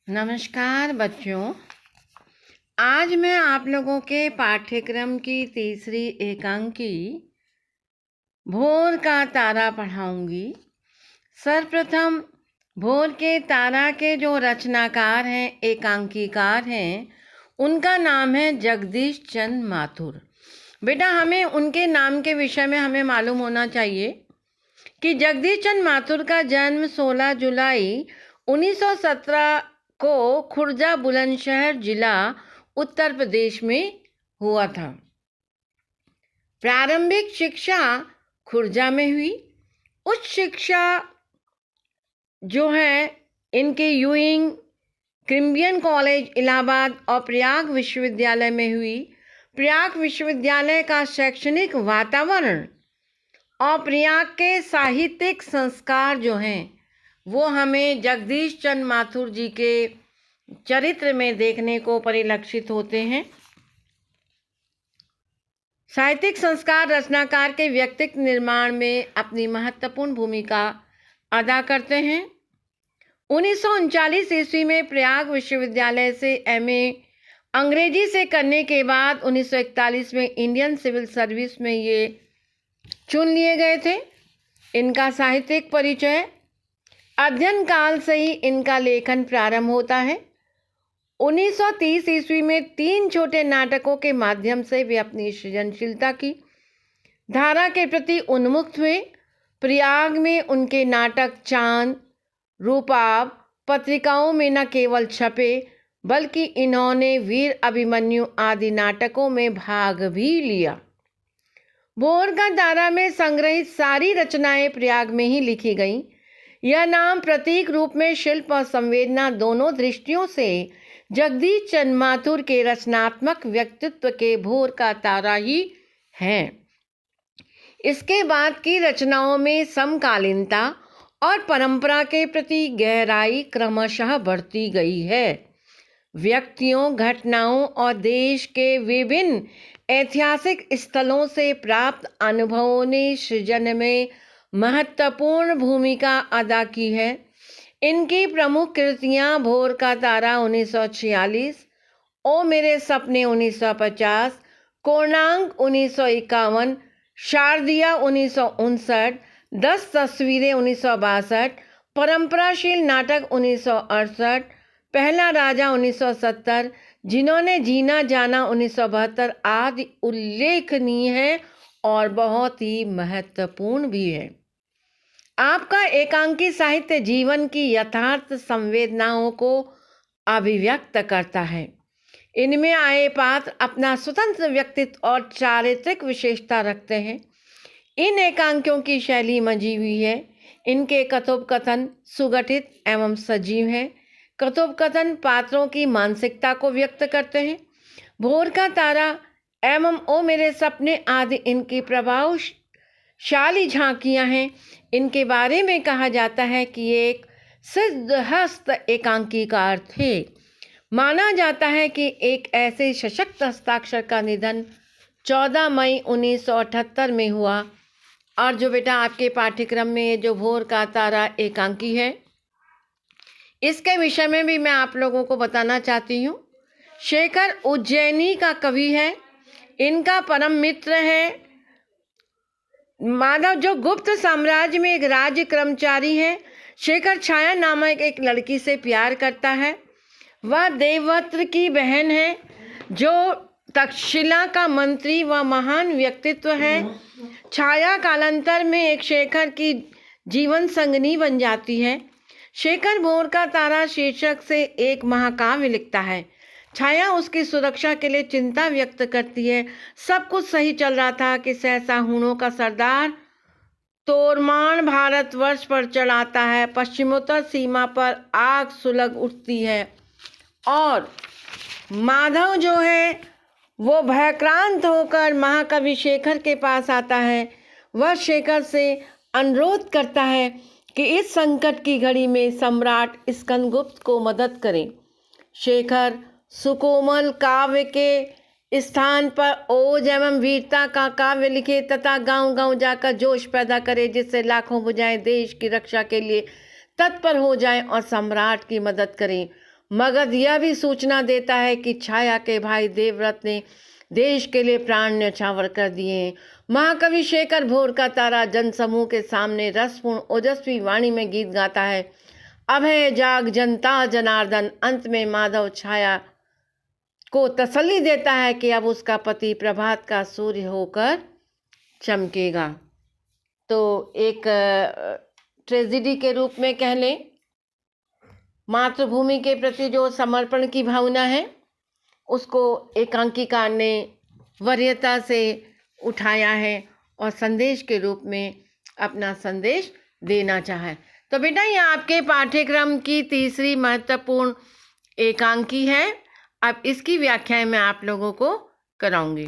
नमस्कार बच्चों। आज मैं आप लोगों के पाठ्यक्रम की तीसरी एकांकी भोर का तारा पढ़ाऊंगी। सर्वप्रथम भोर के तारा के जो रचनाकार हैं, एकांकीकार हैं, उनका नाम है जगदीश चंद्र माथुर। बेटा, हमें उनके नाम के विषय में हमें मालूम होना चाहिए कि जगदीश चंद्र माथुर का जन्म 16 जुलाई 1917 को खुर्जा बुलंदशहर जिला उत्तर प्रदेश में हुआ था। प्रारंभिक शिक्षा खुर्जा में हुई। उच्च शिक्षा जो है इनके यूइंग क्रिम्बियन कॉलेज इलाहाबाद और प्रयाग विश्वविद्यालय में हुई। प्रयाग विश्वविद्यालय का शैक्षणिक वातावरण और प्रयाग के साहित्यिक संस्कार जो हैं वो हमें जगदीश चंद्र माथुर जी के चरित्र में देखने को परिलक्षित होते हैं। साहित्यिक संस्कार रचनाकार के व्यक्तित्व निर्माण में अपनी महत्वपूर्ण भूमिका अदा करते हैं। 1939 ईस्वी में प्रयाग विश्वविद्यालय से एमए अंग्रेजी से करने के बाद 1941 में इंडियन सिविल सर्विस में ये चुन लिए गए थे। इनका साहित्यिक परिचय अध्ययन काल से ही इनका लेखन प्रारंभ होता है। 1930 ईस्वी में 3 छोटे नाटकों के माध्यम से वे अपनी सृजनशीलता की धारा के प्रति उन्मुक्त हुए। प्रयाग में उनके नाटक चांद, रूपाब पत्रिकाओं में न केवल छपे बल्कि इन्होंने वीर अभिमन्यु आदि नाटकों में भाग भी लिया। भोर का तारा में संग्रहित सारी रचनाएं प्रयाग में ही लिखी गईं। यह नाम प्रतीक रूप में शिल्प और संवेदना दोनों दृष्टियों से जगदीश चंद्र माथुर के रचनात्मक व्यक्तित्व के भोर का तारा ही है। इसके बाद की रचनाओं में समकालीनता और परंपरा के प्रति गहराई क्रमशः बढ़ती गई है। व्यक्तियों, घटनाओं और देश के विभिन्न ऐतिहासिक स्थलों से प्राप्त अनुभवों ने सृजन में महत्वपूर्ण भूमिका अदा की है। इनकी प्रमुख कृतियां भोर का तारा 1946, ओ मेरे सपने 1950, कोणार्क 1951, शारदिया 1959, 10 तस्वीरें 1962, परंपराशील नाटक 1968, पहला राजा 1970, जिन्होंने जीना जाना 1972 आदि उल्लेखनीय है और बहुत ही महत्वपूर्ण भी है। आपका एकांकी साहित्य जीवन की यथार्थ संवेदनाओं को अभिव्यक्त करता है। इनमें आए पात्र अपना स्वतंत्र व्यक्तित्व और चारित्रिक विशेषता रखते हैं। इन एकांकियों की शैली मंझी हुई है। इनके कथोपकथन सुगठित एवं सजीव हैं। कथोपकथन पात्रों की मानसिकता को व्यक्त करते हैं। भोर का तारा एवं ओ मेरे सपने आदि इनकी प्रभावशाली झांकियां हैं। इनके बारे में कहा जाता है कि ये एक सिद्धहस्त एकांकीकार थे। माना जाता है कि एक ऐसे सशक्त हस्ताक्षर का निधन 14 मई 1978 में हुआ। और जो बेटा आपके पाठ्यक्रम में जो भोर का तारा एकांकी है, इसके विषय में भी मैं आप लोगों को बताना चाहती हूँ। शेखर उज्जैनी का कवि है। इनका परम मित्र है माधव, जो गुप्त साम्राज्य में एक राज्य कर्मचारी है। शेखर छाया नामक एक लड़की से प्यार करता है। वह देवव्रत की बहन है, जो तक्षशिला का मंत्री व महान व्यक्तित्व है। छाया कालांतर में एक शेखर की जीवन संगनी बन जाती है। शेखर भोर का तारा शीर्षक से एक महाकाव्य लिखता है। छाया उसकी सुरक्षा के लिए चिंता व्यक्त करती है। सब कुछ सही चल रहा था कि सहसा हूणों का सरदार तोरमान भारतवर्ष पर चढ़ाता है। पश्चिमोत्तर सीमा पर आग सुलग उठती है और माधव जो है वो भयक्रांत होकर महाकवि शेखर के पास आता है। वह शेखर से अनुरोध करता है कि इस संकट की घड़ी में सम्राट स्कंदगुप्त को मदद करें। शेखर सुकोमल काव्य के स्थान पर ओज एवं वीरता का काव्य लिखे तथा गांव-गांव जाकर जोश पैदा करे, जिससे लाखों भुजाएं देश की रक्षा के लिए तत्पर हो जाएं और सम्राट की मदद करें। मगध यह भी सूचना देता है कि छाया के भाई देवव्रत ने देश के लिए प्राण न्यौछावर कर दिए। महाकवि शेखर भोर का तारा जनसमूह के सामने रसपूर्ण ओजस्वी वाणी में गीत गाता है, अभय जाग जनता जनार्दन। अंत में माधव छाया को तसल्ली देता है कि अब उसका पति प्रभात का सूर्य होकर चमकेगा। तो एक ट्रेजिडी के रूप में कह लें, मातृभूमि के प्रति जो समर्पण की भावना है उसको एकांकिका ने वरीयता से उठाया है और संदेश के रूप में अपना संदेश देना चाहा। तो बेटा ये आपके पाठ्यक्रम की तीसरी महत्वपूर्ण एकांकी है। अब इसकी व्याख्या मैं आप लोगों को कराऊंगी।